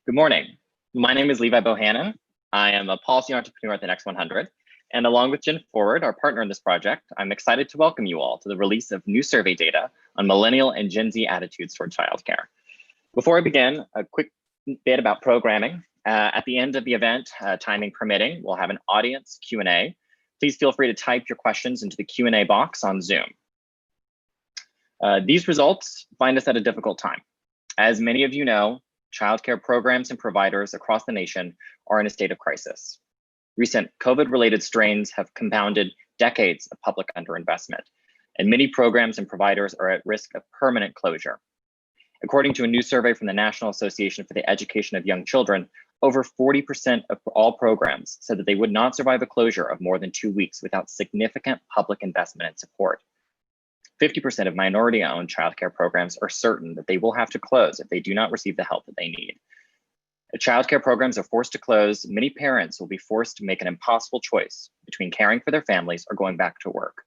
Good morning. My name is Levi Bohannon. I am a policy entrepreneur at the Next 100. And along with GenForward, our partner in this project, I'm excited to welcome you all to the release of new survey data on millennial and Gen Z attitudes toward childcare. Before I begin, a quick bit about programming. At the end of the event, timing permitting, we'll have an audience Q&A. Please feel free to type your questions into the Q&A box on Zoom. These results find us at a difficult time. As many of you know, childcare programs and providers across the nation are in a state of crisis. Recent COVID-related strains have compounded decades of public underinvestment, and many programs and providers are at risk of permanent closure. According to a new survey from the National Association for the Education of Young Children, over 40% of all programs said that they would not survive a closure of more than 2 weeks without significant public investment and support. 50% of minority-owned childcare programs are certain that they will have to close if they do not receive the help that they need. If childcare programs are forced to close, many parents will be forced to make an impossible choice between caring for their families or going back to work.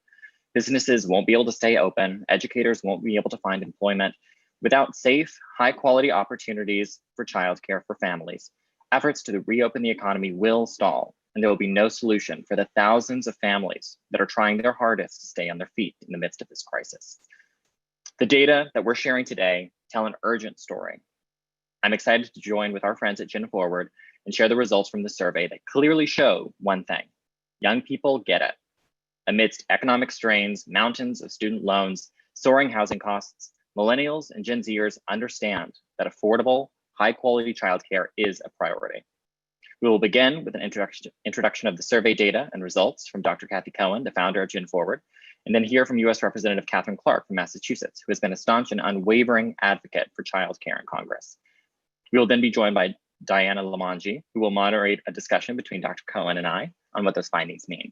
Businesses won't be able to stay open, educators won't be able to find employment. Without safe, high-quality opportunities for childcare for families, efforts to reopen the economy will stall, and there will be no solution for the thousands of families that are trying their hardest to stay on their feet in the midst of this crisis. The data that we're sharing today tell an urgent story. I'm excited to join with our friends at GenForward and share the results from the survey that clearly show one thing: young people get it. Amidst economic strains, mountains of student loans, soaring housing costs, millennials and Gen Zers understand that affordable, high-quality childcare is a priority. We will begin with an introduction of the survey data and results from Dr. Kathy Cohen, the founder of GenForward, and then hear from US Representative Catherine Clark from Massachusetts, who has been a staunch and unwavering advocate for childcare in Congress. We will then be joined by Diana Limangi, who will moderate a discussion between Dr. Cohen and I on what those findings mean.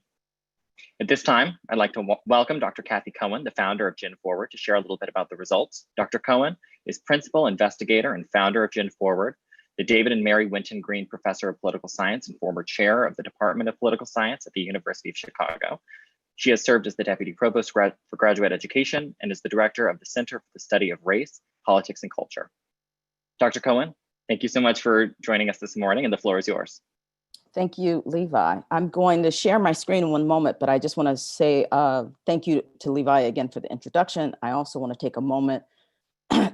At this time, I'd like to welcome Dr. Kathy Cohen, the founder of GenForward, to share a little bit about the results. Dr. Cohen is principal investigator and founder of GenForward, the David and Mary Winton Green Professor of Political Science and former chair of the Department of Political Science at the University of Chicago. She has served as the Deputy Provost for Graduate Education and is the director of the Center for the Study of Race, Politics, and Culture. Dr. Cohen, thank you so much for joining us this morning, and the floor is yours. Thank you, Levi. I'm going to share my screen in one moment, but I just want to say thank you to Levi again for the introduction. I also want to take a moment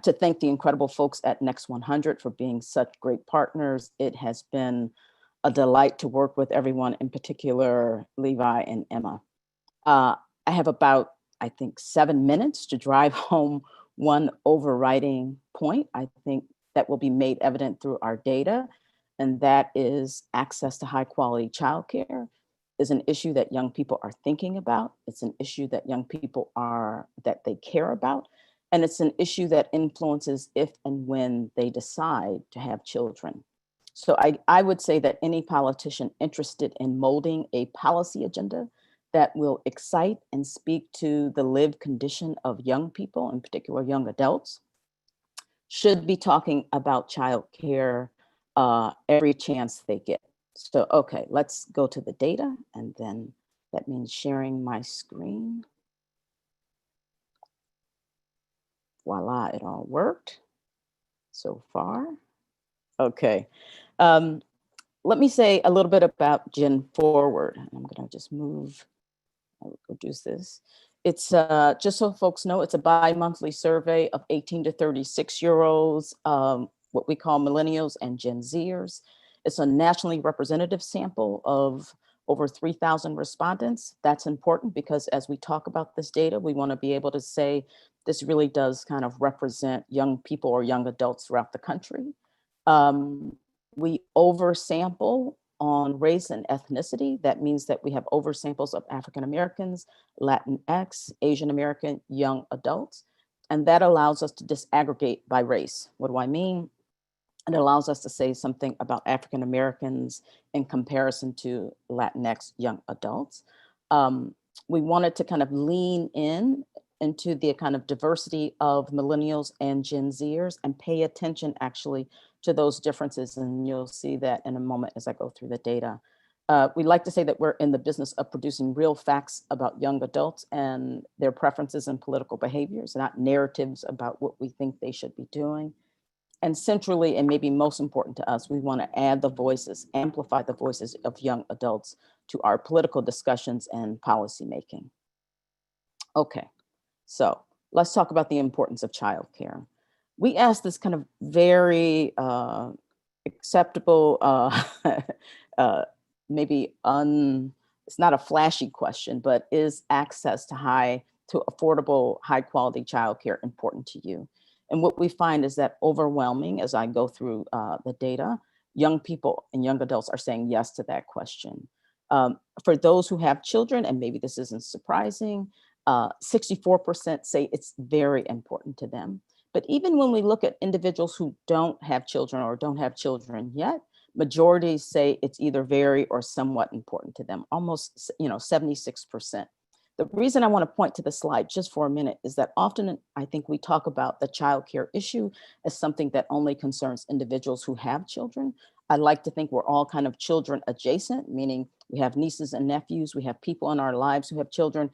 to thank the incredible folks at Next 100 for being such great partners. It has been a delight to work with everyone, in particular, Levi and Emma. I have about, I think, 7 minutes to drive home one overriding point, I think, that will be made evident through our data, and that is access to high quality childcare is an issue that young people are thinking about. It's an issue that young people that they care about. And it's an issue that influences if and when they decide to have children. So I would say that any politician interested in molding a policy agenda that will excite and speak to the lived condition of young people, in particular young adults, should be talking about childcare every chance they get. So, okay, let's go to the data, and then that means sharing my screen. Voila, it all worked so far. Okay, let me say a little bit about GenForward. I'm gonna just move, I'll reduce this. It's just so folks know, it's a bi-monthly survey of 18 to 36-year-olds, what we call millennials and Gen Zers. It's a nationally representative sample of over 3,000 respondents. That's important because as we talk about this data, we want to be able to say this really does kind of represent young people or young adults throughout the country. We oversample on race and ethnicity. That means that we have oversamples of African Americans, Latinx, Asian American young adults, and that allows us to disaggregate by race. What do I mean? It allows us to say something about African Americans in comparison to Latinx young adults. We wanted to kind of lean into the kind of diversity of millennials and Gen Zers and pay attention actually to those differences. And you'll see that in a moment as I go through the data. We like to say that we're in the business of producing real facts about young adults and their preferences and political behaviors, not narratives about what we think they should be doing. And centrally, and maybe most important to us, we want to add the voices, amplify the voices of young adults to our political discussions and policymaking. Okay, so let's talk about the importance of childcare. We asked this kind of very acceptable, uh, maybe it's not a flashy question, but is access to affordable, high quality childcare important to you? And what we find is that overwhelming, as I go through the data, young people and young adults are saying yes to that question. For those who have children, and maybe this isn't surprising, 64% say it's very important to them. But even when we look at individuals who don't have children or don't have children yet, majorities say it's either very or somewhat important to them, almost 76%. The reason I want to point to the slide just for a minute is that often I think we talk about the childcare issue as something that only concerns individuals who have children. I like to think we're all kind of children adjacent, meaning we have nieces and nephews, we have people in our lives who have children,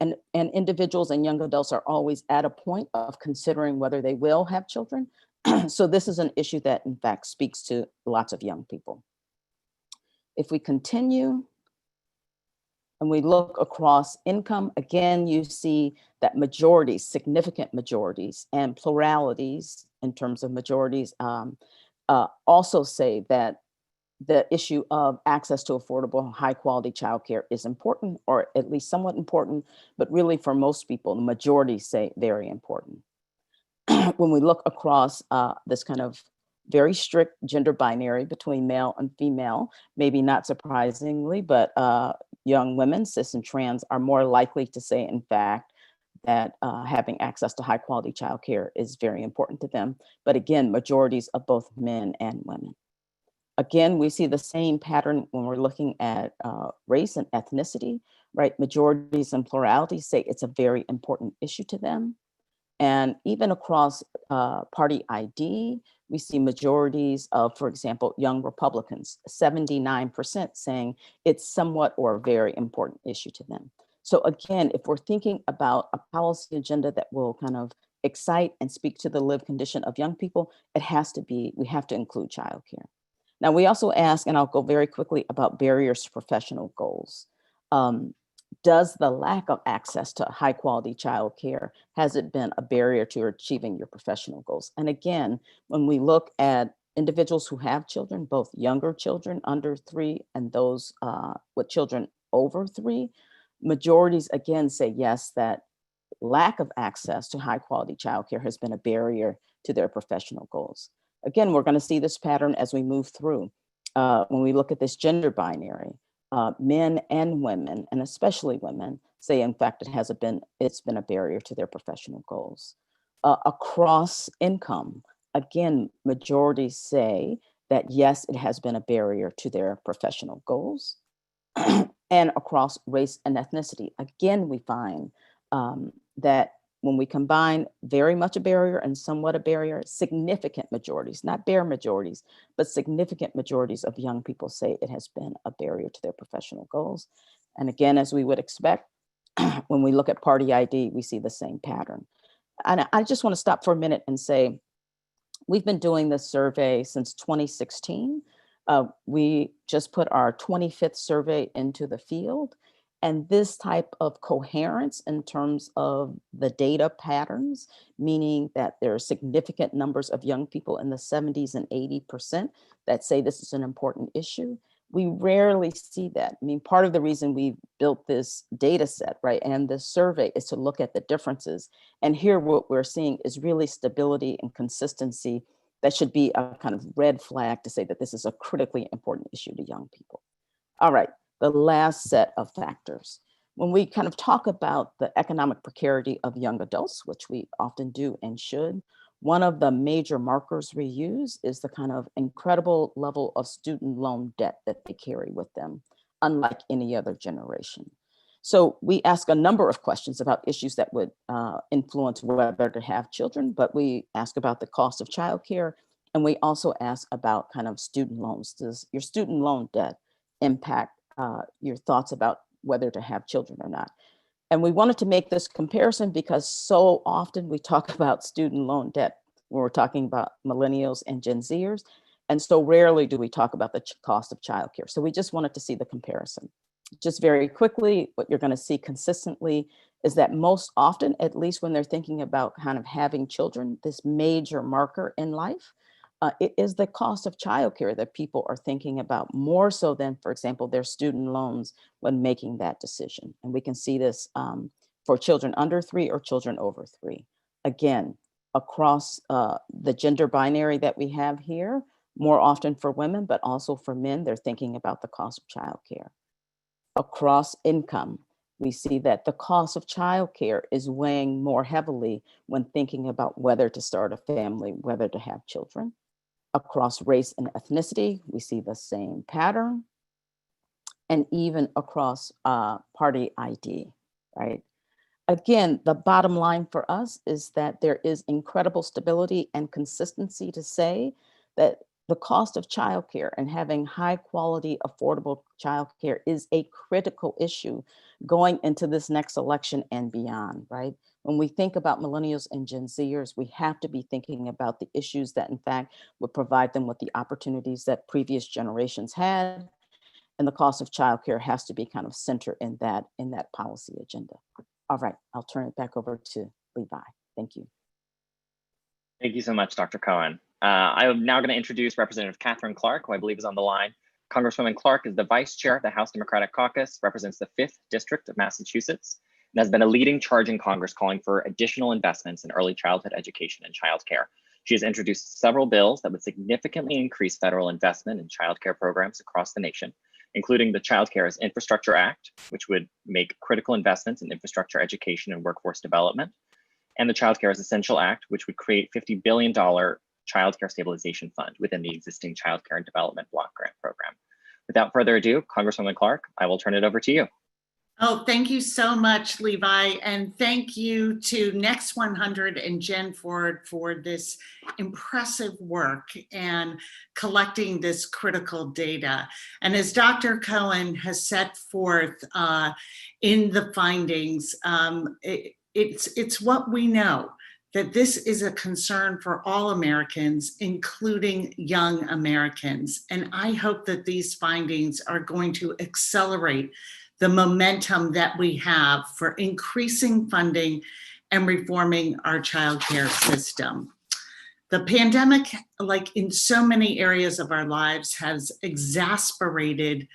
and individuals and young adults are always at a point of considering whether they will have children. So this is an issue that in fact speaks to lots of young people. If we continue and we look across income, again, you see that majorities, significant majorities and pluralities in terms of majorities also say that the issue of access to affordable, high quality childcare is important, or at least somewhat important, but really for most people, the majority say very important. When we look across this kind of very strict gender binary between male and female, maybe not surprisingly, but young women, cis and trans, are more likely to say, in fact, that having access to high quality childcare is very important to them. But again, majorities of both men and women. Again, we see the same pattern when we're looking at race and ethnicity, right? Majorities and pluralities say it's a very important issue to them. And even across party ID, we see majorities of, for example, young Republicans, 79% saying it's somewhat or a very important issue to them. So again, if we're thinking about a policy agenda that will kind of excite and speak to the lived condition of young people, we have to include childcare. Now, we also ask, and I'll go very quickly, about barriers to professional goals. Does the lack of access to high quality childcare, has it been a barrier to achieving your professional goals? And again, when we look at individuals who have children, both younger children under 3 and those with children over 3, majorities again say yes, that lack of access to high quality childcare has been a barrier to their professional goals. Again, we're going to see this pattern as we move through. When we look at this gender binary, men and women, and especially women, say, in fact, it's been a barrier to their professional goals. Across income, again, majorities say that yes, it has been a barrier to their professional goals. And across race and ethnicity, again, we find that when we combine very much a barrier and somewhat a barrier, significant majorities, not bare majorities, but significant majorities of young people say it has been a barrier to their professional goals. And again, as we would expect, when we look at party ID, we see the same pattern. And I just want to stop for a minute and say, we've been doing this survey since 2016. We just put our 25th survey into the field. And this type of coherence in terms of the data patterns, meaning that there are significant numbers of young people in the 70s and 80% that say this is an important issue, we rarely see that. I mean, part of the reason we built this data set, right, and this survey is to look at the differences. And here what we're seeing is really stability and consistency that should be a kind of red flag to say that this is a critically important issue to young people. All right. The last set of factors. When we kind of talk about the economic precarity of young adults, which we often do and should, one of the major markers we use is the kind of incredible level of student loan debt that they carry with them, unlike any other generation. So we ask a number of questions about issues that would influence whether to have children, but we ask about the cost of childcare, and we also ask about kind of student loans. Does your student loan debt impact your thoughts about whether to have children or not? And we wanted to make this comparison because so often we talk about student loan debt when we're talking about millennials and Gen Zers. And so rarely do we talk about the cost of childcare. So we just wanted to see the comparison. Just very quickly, what you're going to see consistently is that most often, at least when they're thinking about kind of having children, this major marker in life, it is the cost of childcare that people are thinking about more so than, for example, their student loans when making that decision. And we can see this for children under 3 or children over 3. Again, across the gender binary that we have here, more often for women, but also for men, they're thinking about the cost of childcare. Across income, we see that the cost of childcare is weighing more heavily when thinking about whether to start a family, whether to have children. Across race and ethnicity, we see the same pattern. And even across party ID, right? Again, the bottom line for us is that there is incredible stability and consistency to say that the cost of childcare and having high quality, affordable childcare is a critical issue going into this next election and beyond, right? When we think about millennials and Gen Zers, we have to be thinking about the issues that in fact would provide them with the opportunities that previous generations had. And the cost of childcare has to be kind of centered in that policy agenda. All right, I'll turn it back over to Levi. Thank you. Thank you so much, Dr. Cohen. I'm now going to introduce Representative Catherine Clark, who I believe is on the line. Congresswoman Clark is the Vice Chair of the House Democratic Caucus, represents the 5th District of Massachusetts, and has been a leading charge in Congress calling for additional investments in early childhood education and childcare. She has introduced several bills that would significantly increase federal investment in childcare programs across the nation, including the Child Care as Infrastructure Act, which would make critical investments in infrastructure education and workforce development, and the Child Care as Essential Act, which would create $50 billion Child Care Stabilization Fund within the existing Child Care and Development Block Grant Program. Without further ado, Congresswoman Clark, I will turn it over to you. Oh, thank you so much, Levi. And thank you to Next100 and GenForward for this impressive work and collecting this critical data. And as Dr. Cohen has set forth in the findings, it's what we know, that this is a concern for all Americans, including young Americans. And I hope that these findings are going to accelerate the momentum that we have for increasing funding and reforming our childcare system. The pandemic, like in so many areas of our lives, has exacerbated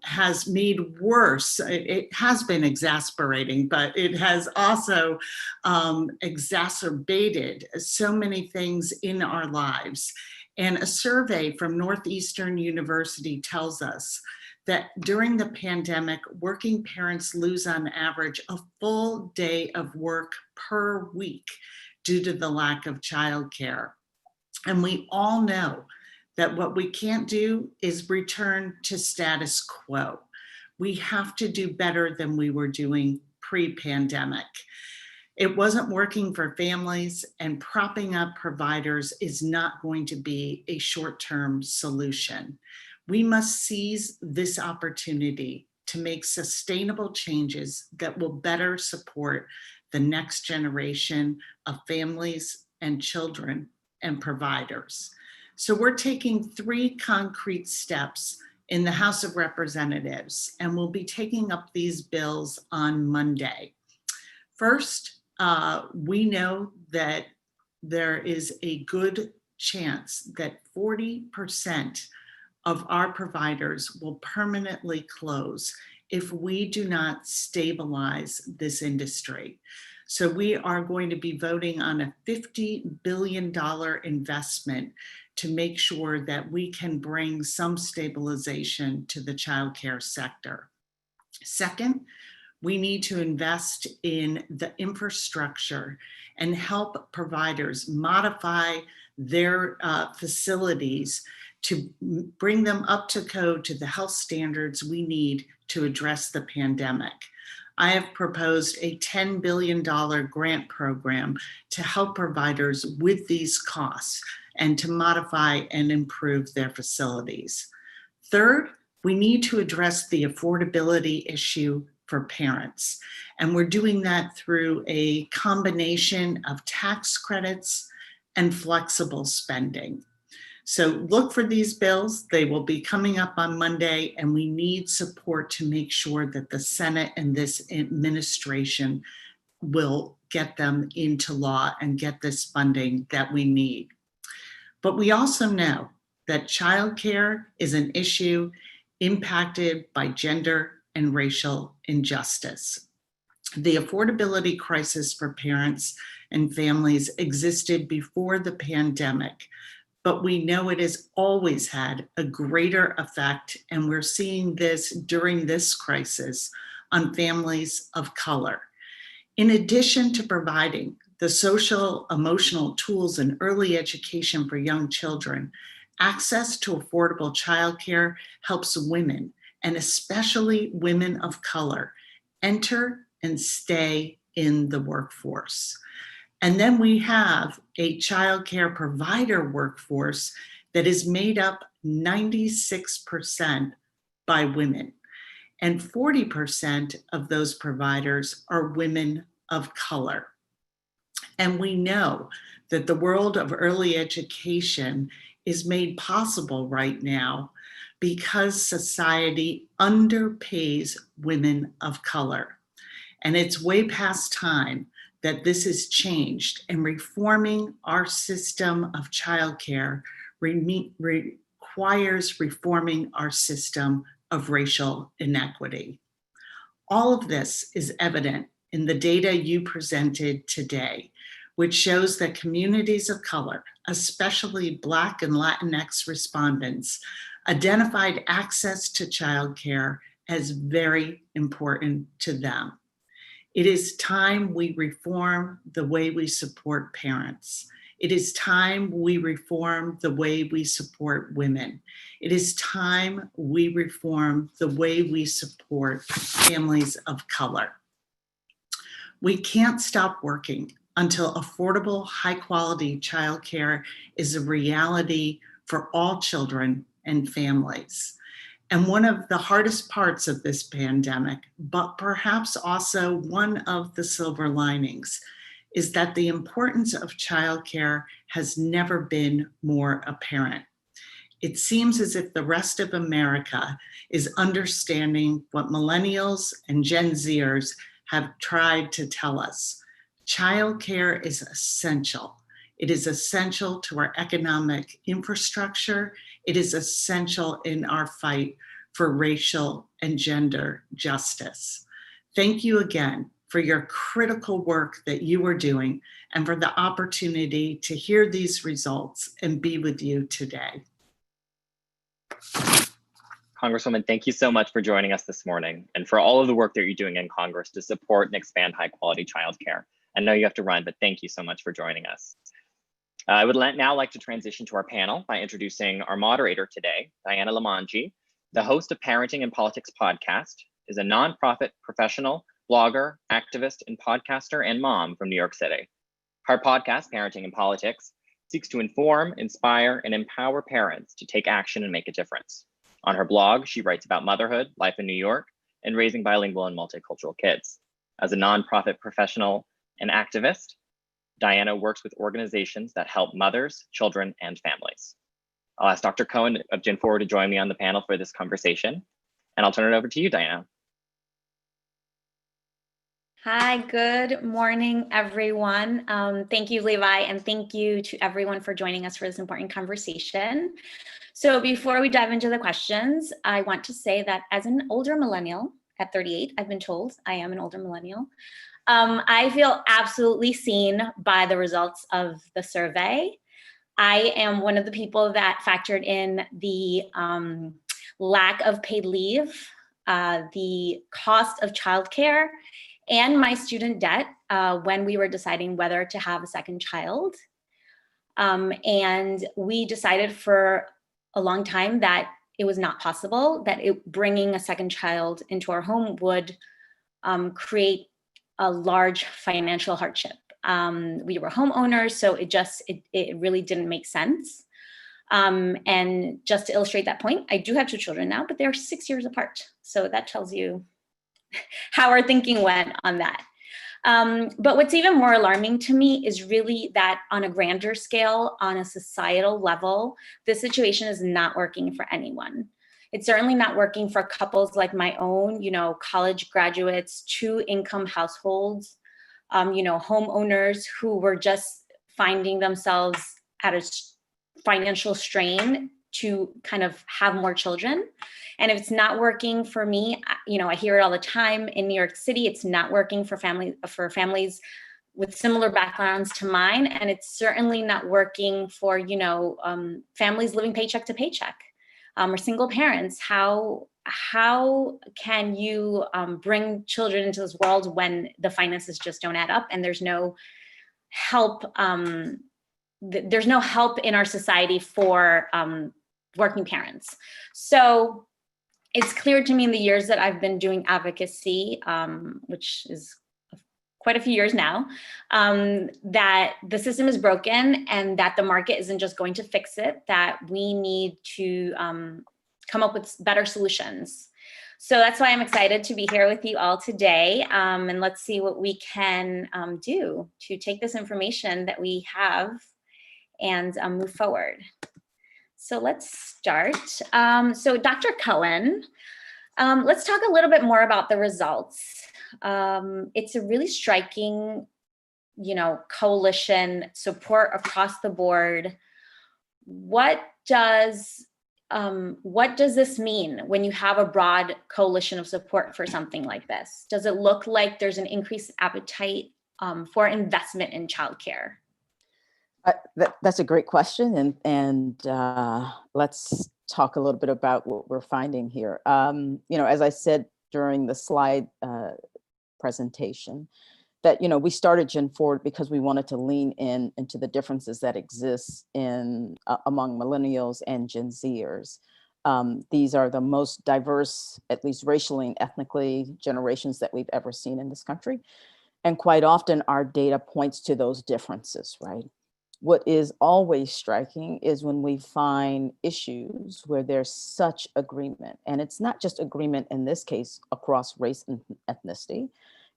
has made worse. It has been exasperating, but it has also exacerbated so many things in our lives. And a survey from Northeastern University tells us that during the pandemic, working parents lose on average a full day of work per week due to the lack of childcare. And we all know that what we can't do is return to status quo. We have to do better than we were doing pre-pandemic. It wasn't working for families, and propping up providers is not going to be a short-term solution. We must seize this opportunity to make sustainable changes that will better support the next generation of families and children and providers. So we're taking 3 concrete steps in the House of Representatives, and we'll be taking up these bills on Monday. First, we know that there is a good chance that 40% of our providers will permanently close if we do not stabilize this industry. So we are going to be voting on a $50 billion investment to make sure that we can bring some stabilization to the childcare sector. Second, we need to invest in the infrastructure and help providers modify their facilities to bring them up to code to the health standards we need to address the pandemic. I have proposed a $10 billion grant program to help providers with these costs and to modify and improve their facilities. Third, we need to address the affordability issue for parents. And we're doing that through a combination of tax credits and flexible spending. So look for these bills. They will be coming up on Monday, and we need support to make sure that the Senate and this administration will get them into law and get this funding that we need. But we also know that childcare is an issue impacted by gender and racial injustice. The affordability crisis for parents and families existed before the pandemic, but we know it has always had a greater effect, and we're seeing this during this crisis on families of color. In addition to providing the social emotional tools and early education for young children, access to affordable childcare helps women, and especially women of color, enter and stay in the workforce. And then we have a childcare provider workforce that is made up 96% by women. And 40% of those providers are women of color. And we know that the world of early education is made possible right now because society underpays women of color. And it's way past time that this is changed, and reforming our system of childcare requires reforming our system of racial inequity. All of this is evident in the data you presented today, which shows that communities of color, especially Black and Latinx respondents, identified access to childcare as very important to them. It is time we reform the way we support parents. It is time we reform the way we support women. It is time we reform the way we support families of color. We can't stop working until affordable, high-quality childcare is a reality for all children and families. And one of the hardest parts of this pandemic, but perhaps also one of the silver linings, is that the importance of childcare has never been more apparent. It seems as if the rest of America is understanding what millennials and Gen Zers have tried to tell us. Childcare is essential. It is essential to our economic infrastructure. It is essential in our fight for racial and gender justice. Thank you again for your critical work that you are doing and for the opportunity to hear these results and be with you today. Congresswoman, thank you so much for joining us this morning and for all of the work that you're doing in Congress to support and expand high quality childcare. I know you have to run, but thank you so much for joining us. I would now like to transition to our panel by introducing our moderator today, Diana Limangi. The host of Parenting and Politics podcast, is a nonprofit professional, blogger, activist, and podcaster and mom from New York City. Her podcast, Parenting and Politics, seeks to inform, inspire, and empower parents to take action and make a difference. On her blog, she writes about motherhood, life in New York, and raising bilingual and multicultural kids. As a nonprofit professional and activist, Diana works with organizations that help mothers, children, and families. I'll ask Dr. Cohen of GenForward to join me on the panel for this conversation, and I'll turn it over to you, Diana. Hi, good morning, everyone. Thank you, Levi, and thank you to everyone for joining us for this important conversation. So before we dive into the questions, I want to say that as an older millennial, at 38, I've been told I am an older millennial, I feel absolutely seen by the results of the survey. I am one of the people that factored in the lack of paid leave, the cost of childcare, and my student debt when we were deciding whether to have a second child. And we decided for a long time that it was not possible, that bringing a second child into our home would create a large financial hardship. We were homeowners, so it really didn't make sense. And just to illustrate that point, I do have two children now, but they're 6 years apart. So that tells you how our thinking went on that. But what's even more alarming to me is really that on a grander scale, on a societal level, this situation is not working for anyone. It's certainly not working for couples like my own, college graduates, 2-income households, homeowners who were just finding themselves at a financial strain to kind of have more children. And if it's not working for me, I hear it all the time in New York City, it's not working for families with similar backgrounds to mine. And it's certainly not working for, families living paycheck to paycheck, or single parents. How can you bring children into this world when the finances just don't add up and there's no help? There's no help in our society for working parents. So it's clear to me in the years that I've been doing advocacy, which is quite a few years now, that the system is broken and that the market isn't just going to fix it, that we need to come up with better solutions. So that's why I'm excited to be here with you all today. And let's see what we can do to take this information that we have and move forward. So let's start. So Dr. Cohen, let's talk a little bit more about the results. It's a really striking, coalition support across the board. What does this mean when you have a broad coalition of support for something like this? Does it look like there's an increased appetite for investment in childcare? That's a great question, and let's talk a little bit about what we're finding here. As I said during the slide presentation, that we started GenForward because we wanted to lean into the differences that exist among millennials and Gen Zers. These are the most diverse, at least racially and ethnically, generations that we've ever seen in this country, and quite often our data points to those differences, right? What is always striking is when we find issues where there's such agreement, and it's not just agreement in this case across race and ethnicity,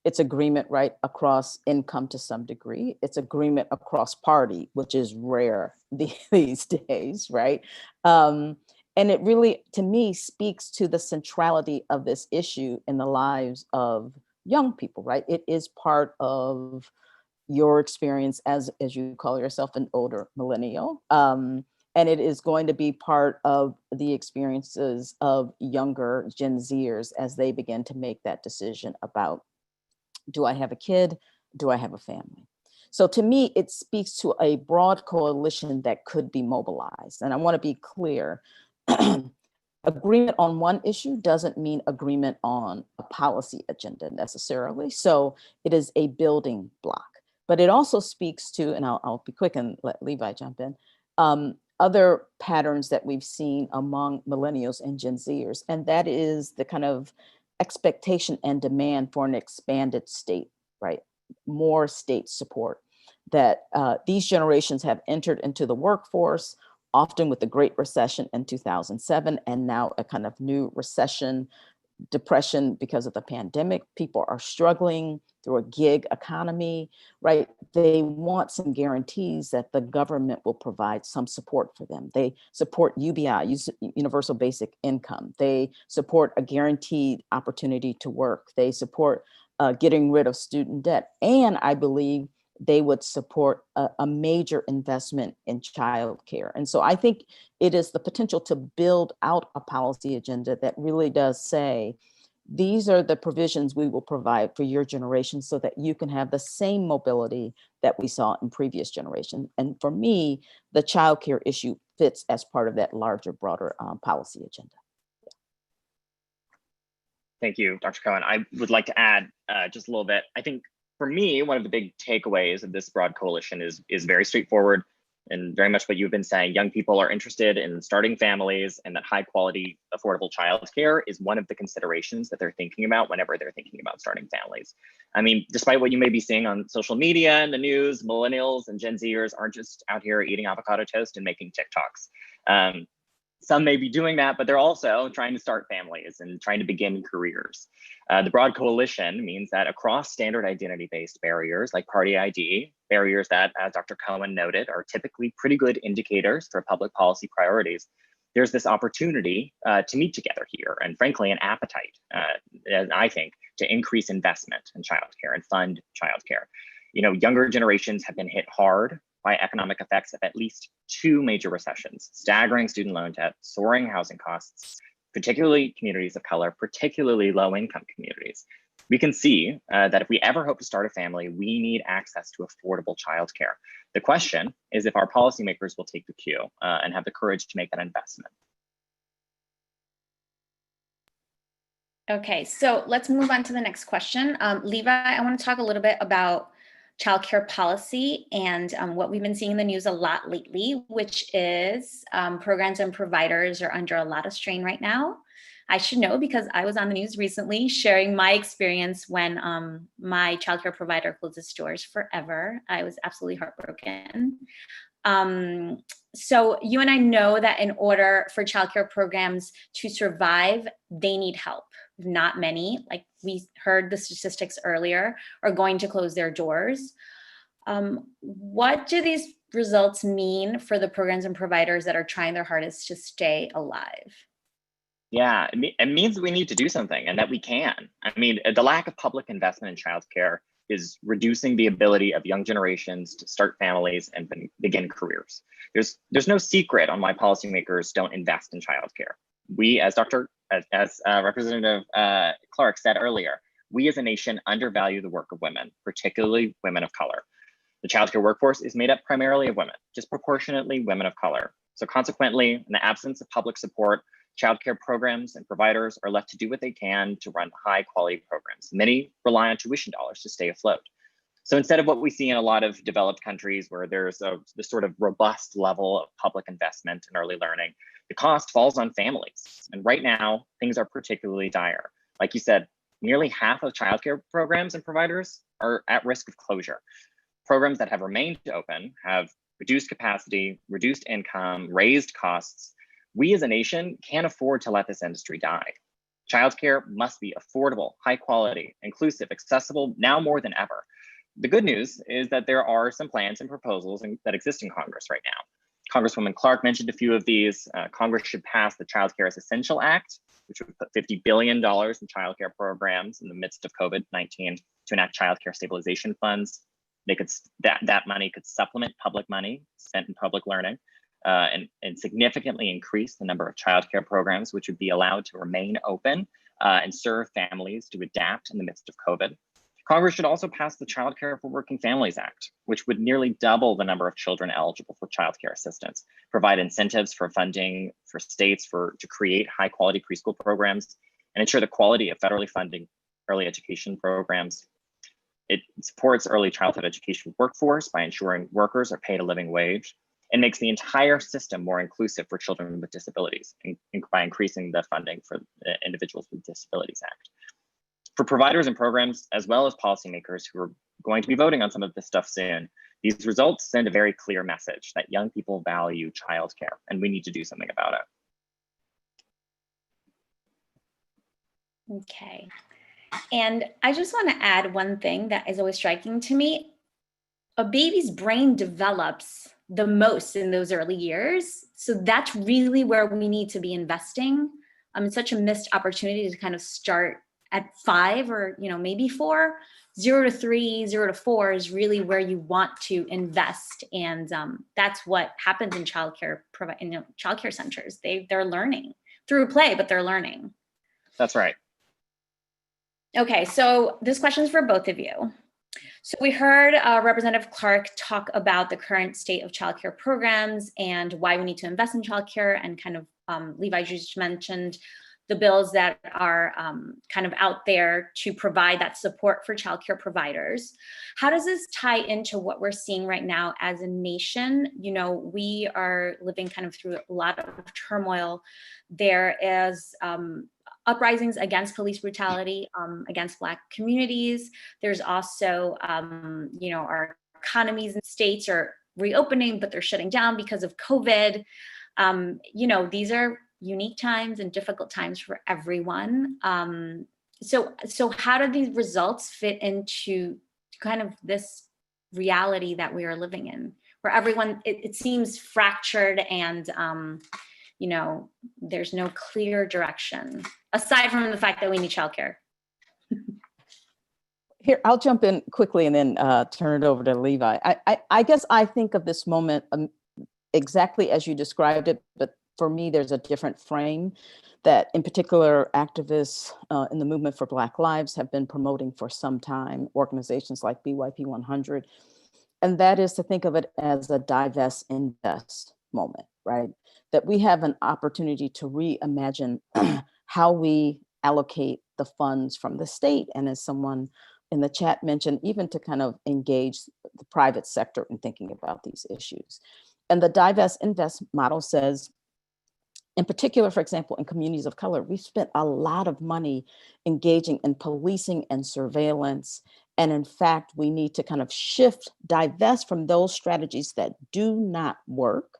it's agreement right across income to some degree, it's agreement across party, which is rare these days, right? And it really, to me, speaks to the centrality of this issue in the lives of young people, right? It is part of your experience as you call yourself an older millennial. And it is going to be part of the experiences of younger Gen Zers as they begin to make that decision about, do I have a kid? Do I have a family? So to me, it speaks to a broad coalition that could be mobilized. And I want to be clear, agreement on one issue doesn't mean agreement on a policy agenda necessarily. So it is a building block. But it also speaks to, and I'll be quick and let Levi jump in, other patterns that we've seen among millennials and Gen Zers, and that is the kind of expectation and demand for an expanded state, right? More state support, that these generations have entered into the workforce, often with the Great Recession in 2007, and now a kind of new recession, depression because of the pandemic. People are struggling through a gig economy, right? They want some guarantees that the government will provide some support for them. They support UBI, Universal Basic Income. They support a guaranteed opportunity to work. They support getting rid of student debt. And I believe they would support a major investment in childcare. And so I think it is the potential to build out a policy agenda that really does say, these are the provisions we will provide for your generation so that you can have the same mobility that we saw in previous generations. And for me, the childcare issue fits as part of that larger, broader policy agenda. Thank you, Dr. Cohen. I would like to add just a little bit. I think for me, one of the big takeaways of this broad coalition is very straightforward and very much what you've been saying. Young people are interested in starting families, and that high quality, affordable childcare is one of the considerations that they're thinking about whenever they're thinking about starting families. I mean, despite what you may be seeing on social media and the news, millennials and Gen Zers aren't just out here eating avocado toast and making TikToks. some may be doing that, but they're also trying to start families and trying to begin careers. The broad coalition means that across standard identity-based barriers like party ID, barriers that, as Dr. Cohen noted, are typically pretty good indicators for public policy priorities, there's this opportunity to meet together here, and frankly, an appetite, I think, to increase investment in childcare and fund childcare. Younger generations have been hit hard by economic effects of at least 2 major recessions: staggering student loan debt, soaring housing costs, particularly communities of color, particularly low-income communities. We can see that if we ever hope to start a family, we need access to affordable childcare. The question is if our policymakers will take the cue and have the courage to make that investment. Okay, so let's move on to the next question. Levi, I want to talk a little bit about childcare policy and what we've been seeing in the news a lot lately, which is programs and providers are under a lot of strain right now. I should know because I was on the news recently sharing my experience when my childcare provider closed its doors forever. I was absolutely heartbroken. So you and I know that in order for childcare programs to survive, they need help. Not many, like we heard the statistics earlier, are going to close their doors. What do these results mean for the programs and providers that are trying their hardest to stay alive? Yeah, it means we need to do something and that we can. The lack of public investment in childcare is reducing the ability of young generations to start families and begin careers. There's no secret on why policymakers don't invest in childcare. We, as Representative Clark said earlier, we as a nation undervalue the work of women, particularly women of color. The childcare workforce is made up primarily of women, disproportionately women of color. So consequently, in the absence of public support, childcare programs and providers are left to do what they can to run high quality programs. Many rely on tuition dollars to stay afloat. So instead of what we see in a lot of developed countries where there's this sort of robust level of public investment in early learning, the cost falls on families. And right now, things are particularly dire. Like you said, nearly half of childcare programs and providers are at risk of closure. Programs that have remained open have reduced capacity, reduced income, raised costs. We as a nation can't afford to let this industry die. Childcare must be affordable, high quality, inclusive, accessible, now more than ever. The good news is that there are some plans and proposals that exist in Congress right now. Congresswoman Clark mentioned a few of these. Congress should pass the Child Care as Essential Act, which would put $50 billion in childcare programs in the midst of COVID-19 to enact childcare stabilization funds. That money could supplement public money spent in public learning and significantly increase the number of childcare programs which would be allowed to remain open and serve families to adapt in the midst of COVID. Congress should also pass the Child Care for Working Families Act, which would nearly double the number of children eligible for child care assistance, provide incentives for funding for states to create high quality preschool programs, and ensure the quality of federally funded early education programs. It supports early childhood education workforce by ensuring workers are paid a living wage, and makes the entire system more inclusive for children with disabilities by increasing the funding for the Individuals with Disabilities Act. For providers and programs, as well as policymakers who are going to be voting on some of this stuff soon, these results send a very clear message that young people value childcare, and we need to do something about it. Okay. And I just want to add one thing that is always striking to me. A baby's brain develops the most in those early years. So that's really where we need to be investing. It's such a missed opportunity to kind of start at 5 or maybe 4. 0 to 3, 0 to 4 is really where you want to invest, and that's what happens in childcare centers. They're learning through play, but they're learning. That's right. Okay, so this question is for both of you. So we heard Representative Clark talk about the current state of childcare programs and why we need to invest in childcare, and kind of Levi just mentioned the bills that are kind of out there to provide that support for childcare providers. How does this tie into what we're seeing right now as a nation? We are living kind of through a lot of turmoil. There is uprisings against police brutality, against Black communities. There's also, our economies and states are reopening, but they're shutting down because of COVID. These are unique times and difficult times for everyone. So how do these results fit into kind of this reality that we are living in, where everyone, it seems fractured and, there's no clear direction, aside from the fact that we need childcare? Here, I'll jump in quickly and then turn it over to Levi. I guess I think of this moment exactly as you described it, but for me, there's a different frame that in particular activists in the movement for Black Lives have been promoting for some time, organizations like BYP 100. And that is to think of it as a divest invest moment, right? That we have an opportunity to reimagine how we allocate the funds from the state. And as someone in the chat mentioned, even to kind of engage the private sector in thinking about these issues. And the divest invest model says, in particular, for example, in communities of color, we've spent a lot of money engaging in policing and surveillance. And in fact, we need to kind of divest from those strategies that do not work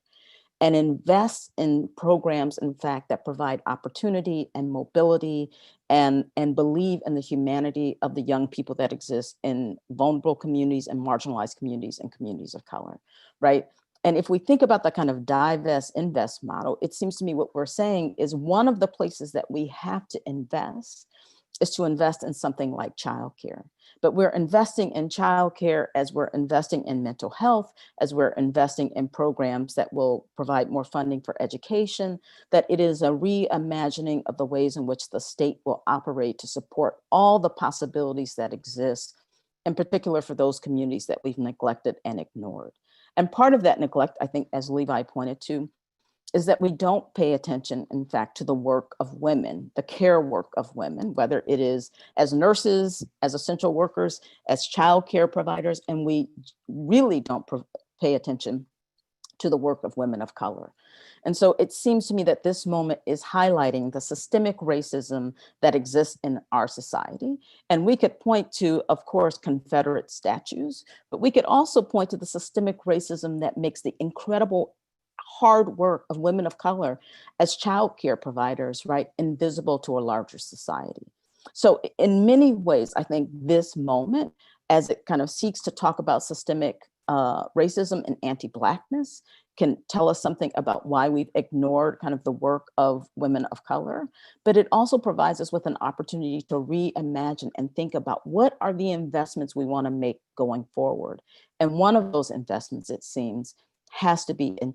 and invest in programs, in fact, that provide opportunity and mobility and believe in the humanity of the young people that exist in vulnerable communities and marginalized communities and communities of color, right? And if we think about the kind of divest invest model, it seems to me what we're saying is one of the places that we have to invest is to invest in something like childcare. But we're investing in childcare as we're investing in mental health, as we're investing in programs that will provide more funding for education, that it is a reimagining of the ways in which the state will operate to support all the possibilities that exist, in particular for those communities that we've neglected and ignored. And part of that neglect, I think, as Levi pointed to, is that we don't pay attention, in fact, to the work of women, the care work of women, whether it is as nurses, as essential workers, as childcare providers, and we really don't pay attention to the work of women of color. And so it seems to me that this moment is highlighting the systemic racism that exists in our society. And we could point to, of course, Confederate statues, but we could also point to the systemic racism that makes the incredible hard work of women of color as childcare providers, right, invisible to a larger society. So in many ways, I think this moment, as it kind of seeks to talk about systemic racism and anti-Blackness, can tell us something about why we've ignored kind of the work of women of color, but it also provides us with an opportunity to reimagine and think about what are the investments we want to make going forward. And one of those investments, it seems, has to be in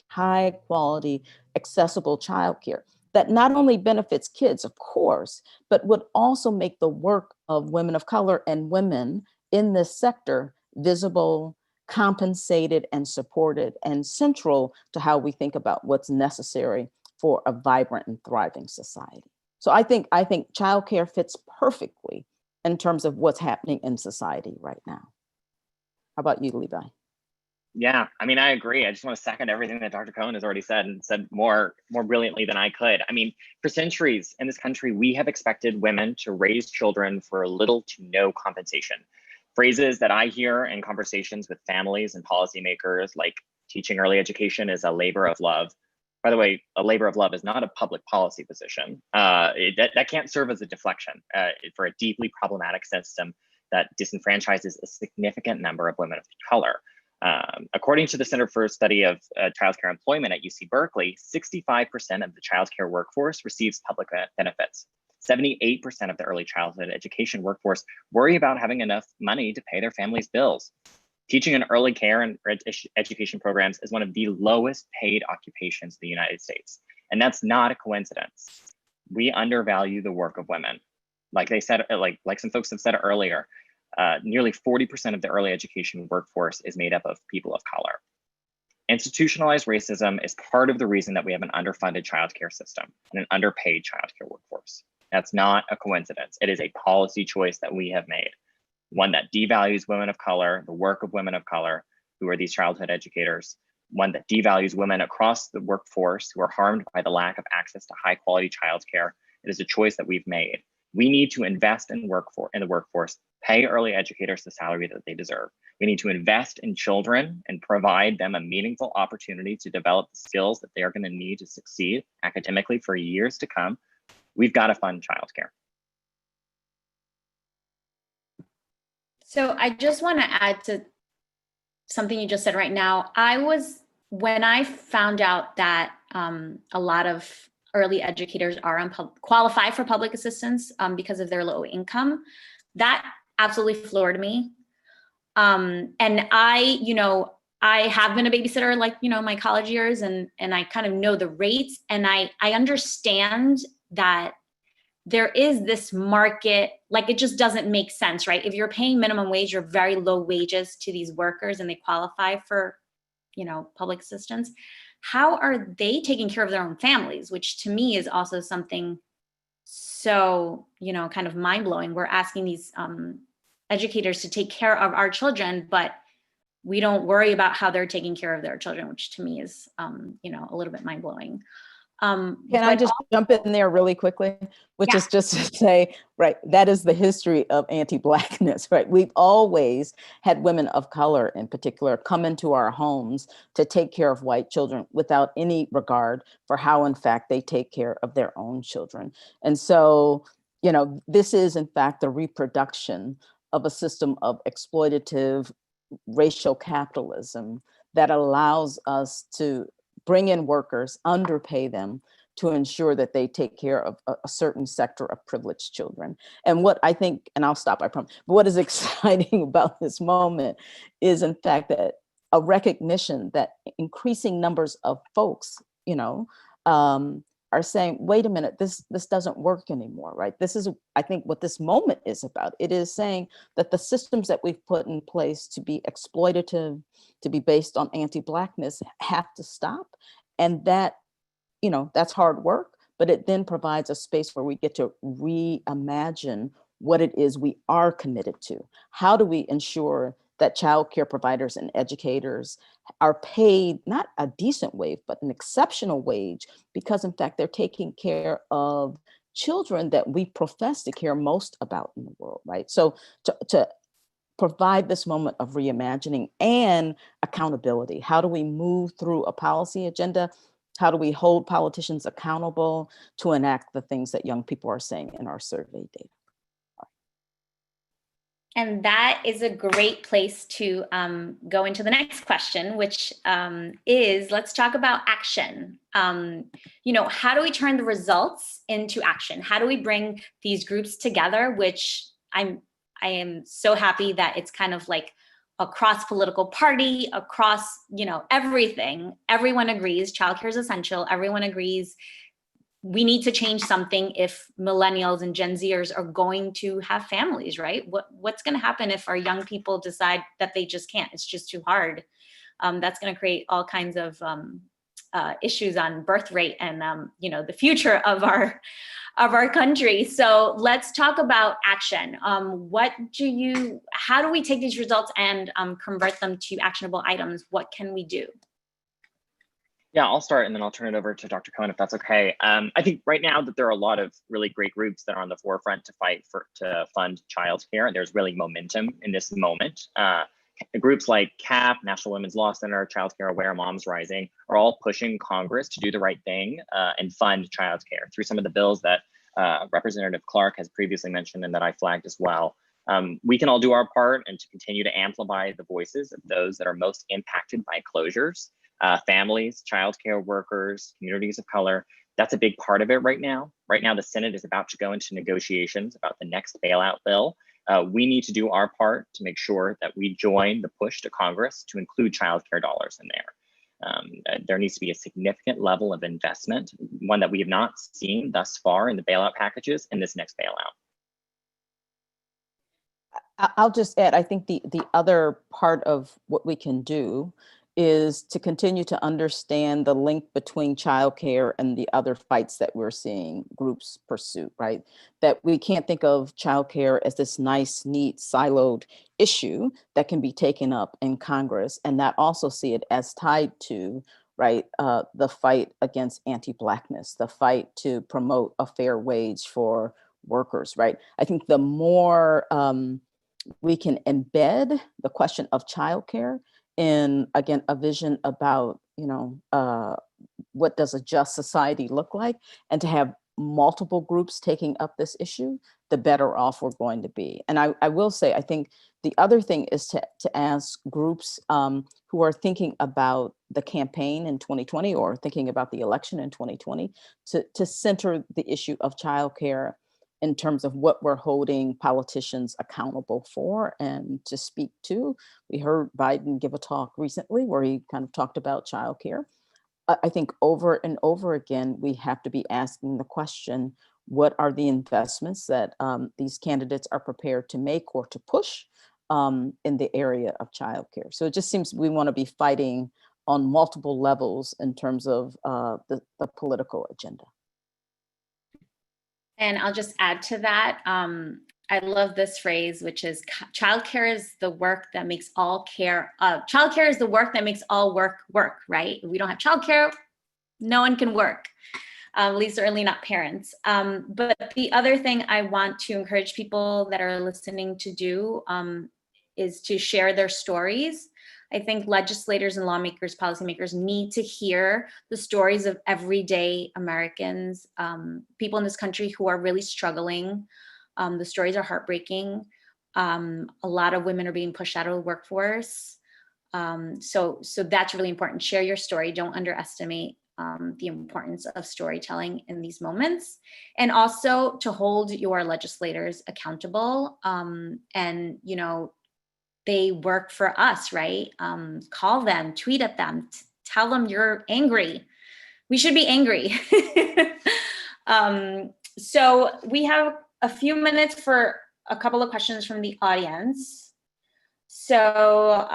high quality, accessible childcare that not only benefits kids, of course, but would also make the work of women of color and women in this sector visible, compensated, and supported, and central to how we think about what's necessary for a vibrant and thriving society. So I think childcare fits perfectly in terms of what's happening in society right now. How about you, Levi? Yeah, I mean, I agree. I just want to second everything that Dr. Cohen has already said, and said more brilliantly than I could. I mean, for centuries in this country, we have expected women to raise children for little to no compensation. Phrases that I hear in conversations with families and policymakers, like teaching early education is a labor of love. By the way, a labor of love is not a public policy position. That can't serve as a deflection for a deeply problematic system that disenfranchises a significant number of women of color. According to the Center for Study of Childcare Employment at UC Berkeley, 65% of the childcare workforce receives public benefits. 78% of the early childhood education workforce worry about having enough money to pay their families' bills. Teaching in early care and education programs is one of the lowest paid occupations in the United States. And that's not a coincidence. We undervalue the work of women. Like they said, like some folks have said earlier, nearly 40% of the early education workforce is made up of people of color. Institutionalized racism is part of the reason that we have an underfunded childcare system and an underpaid childcare workforce. That's not a coincidence. It is a policy choice that we have made, one that devalues women of color, the work of women of color, who are these childhood educators, one that devalues women across the workforce who are harmed by the lack of access to high quality childcare. It is a choice that we've made, We need to invest in the workforce, pay early educators the salary that they deserve. We need to invest in children and provide them a meaningful opportunity to develop the skills that they are going to need to succeed academically for years to come. We've got to fund childcare. So I just want to add to something you just said right now. When I found out that a lot of early educators are qualify for public assistance because of their low income, that absolutely floored me. And I have been a babysitter like, my college years, and I kind of know the rates, and I understand that there is this market, like it just doesn't make sense, right? If you're paying minimum wage or very low wages to these workers and they qualify for, public assistance, how are they taking care of their own families? Which to me is also something so, kind of mind blowing. We're asking these educators to take care of our children, but we don't worry about how they're taking care of their children, which to me is, a little bit mind blowing. Can I just jump in there really quickly, which is just to say, right, that is the history of anti-Blackness, right? We've always had women of color in particular come into our homes to take care of white children without any regard for how, in fact, they take care of their own children. And so, this is, in fact, the reproduction of a system of exploitative racial capitalism that allows us to bring in workers, underpay them to ensure that they take care of a certain sector of privileged children. And what I think, and I'll stop, I promise, but what is exciting about this moment is, in fact, that a recognition that increasing numbers of folks, are saying, wait a minute, this doesn't work anymore, right? This is, I think, what this moment is about. It is saying that the systems that we've put in place to be exploitative, to be based on anti-Blackness, have to stop. And that, that's hard work, but it then provides a space where we get to reimagine what it is we are committed to. How do we ensure that childcare providers and educators are paid not a decent wage, but an exceptional wage, because in fact, they're taking care of children that we profess to care most about in the world, right? So to provide this moment of reimagining and accountability. How do we move through a policy agenda? How do we hold politicians accountable to enact the things that young people are saying in our survey data? And that is a great place to go into the next question, which is, let's talk about action. How do we turn the results into action? How do we bring these groups together, which I am so happy that it's kind of like across political party, across, everything. Everyone agrees childcare is essential. Everyone agrees we need to change something if millennials and Gen Zers are going to have families, right? What's going to happen if our young people decide that they just can't? It's just too hard. That's going to create all kinds of issues on birth rate and the future of our country. So let's talk about action. How do we take these results and convert them to actionable items? What can we do? Yeah, I'll start and then I'll turn it over to Dr. Cohen if that's okay. I think right now that there are a lot of really great groups that are on the forefront to fight to fund childcare, and there's really momentum in this moment. Groups like CAP, National Women's Law Center, Childcare Aware, Moms Rising are all pushing Congress to do the right thing and fund childcare through some of the bills that Representative Clark has previously mentioned and that I flagged as well. We can all do our part and to continue to amplify the voices of those that are most impacted by closures. Families, childcare workers, communities of color. That's a big part of it right now. Right now, the Senate is about to go into negotiations about the next bailout bill. We need to do our part to make sure that we join the push to Congress to include childcare dollars in there. There needs to be a significant level of investment, one that we have not seen thus far in the bailout packages in this next bailout. I'll just add, I think the other part of what we can do is to continue to understand the link between childcare and the other fights that we're seeing groups pursue, right? That we can't think of childcare as this nice, neat, siloed issue that can be taken up in Congress, and not also see it as tied to, right, the fight against anti-Blackness, the fight to promote a fair wage for workers, right? I think the more we can embed the question of childcare in, again, a vision about, what does a just society look like, and to have multiple groups taking up this issue, the better off we're going to be. And I will say, I think the other thing is to ask groups who are thinking about the campaign in 2020 or thinking about the election in 2020 to center the issue of childcare in terms of what we're holding politicians accountable for and to speak to. We heard Biden give a talk recently where he kind of talked about childcare. I think over and over again, we have to be asking the question, what are the investments that these candidates are prepared to make or to push in the area of childcare? So it just seems we want to be fighting on multiple levels in terms of the political agenda. And I'll just add to that. I love this phrase, which is childcare is the work that makes all care. Childcare is the work that makes all work, right? If we don't have childcare, no one can work, at least certainly not parents. But the other thing I want to encourage people that are listening to do is to share their stories. I think legislators and lawmakers, policymakers need to hear the stories of everyday Americans, people in this country who are really struggling. The stories are heartbreaking. A lot of women are being pushed out of the workforce. So that's really important. Share your story. Don't underestimate the importance of storytelling in these moments. And also to hold your legislators accountable. And, they work for us, right? Call them, tweet at them, tell them you're angry. We should be angry. So we have a few minutes for a couple of questions from the audience. So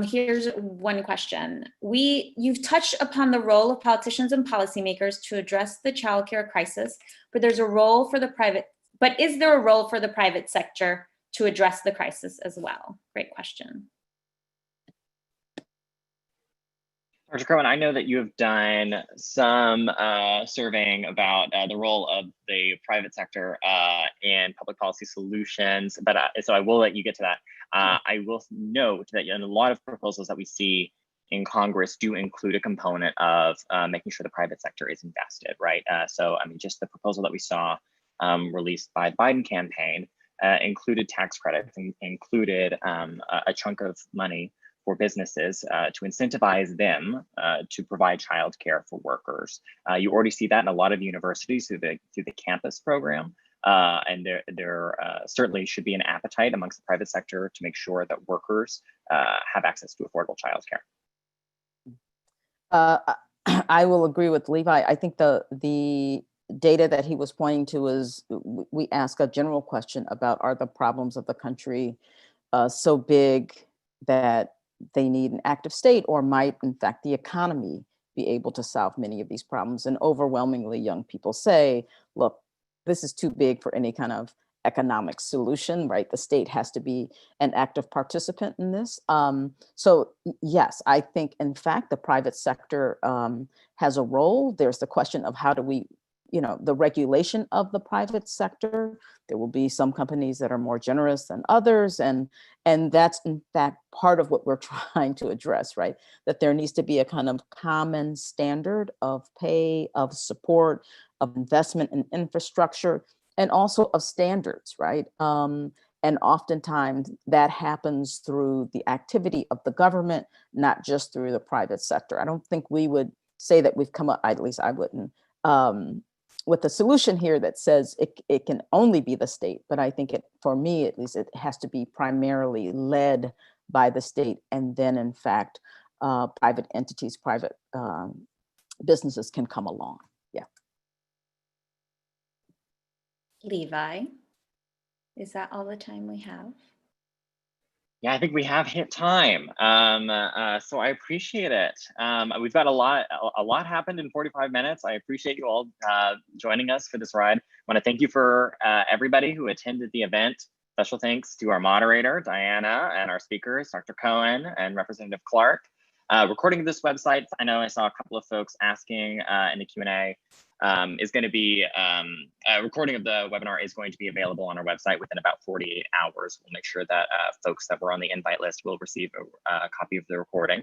here's one question. You've touched upon the role of politicians and policymakers to address the childcare crisis, but is there a role for the private sector to address the crisis as well? Great question. Dr. Cohen, I know that you have done some surveying about the role of the private sector in public policy solutions, but so I will let you get to that. I will note that in a lot of proposals that we see in Congress do include a component of making sure the private sector is invested, right? So, I mean, just the proposal that we saw released by the Biden campaign included tax credits, included a chunk of money for businesses to incentivize them to provide childcare for workers. You already see that in a lot of universities through the campus program, and there certainly should be an appetite amongst the private sector to make sure that workers have access to affordable childcare. I will agree with Levi. I think the data that he was pointing to is, we ask a general question about, are the problems of the country so big that they need an active state, or might, in fact, the economy be able to solve many of these problems? And overwhelmingly, young people say, look, this is too big for any kind of economic solution, right? The state has to be an active participant in this. So yes, I think, in fact, the private sector has a role. There's the question of how do we, the regulation of the private sector. There will be some companies that are more generous than others. And that's, in fact, part of what we're trying to address, right? That there needs to be a kind of common standard of pay, of support, of investment in infrastructure, and also of standards, right? And oftentimes that happens through the activity of the government, not just through the private sector. I don't think we would say that we've come up, at least I wouldn't, with a solution here that says it can only be the state. But I think for me, at least, it has to be primarily led by the state. And then, in fact, private entities, private businesses can come along. Yeah. Levi, is that all the time we have? Yeah, I think we have hit time. So I appreciate it. We've got a lot happened in 45 minutes. I appreciate you all joining us for this ride. I want to thank you for everybody who attended the event. Special thanks to our moderator, Diana, and our speakers, Dr. Cohen and Representative Clark. Recording of this website, I know I saw a couple of folks asking in the Q&A is going to be, a recording of the webinar is going to be available on our website within about 48 hours. We'll make sure that folks that were on the invite list will receive a copy of the recording.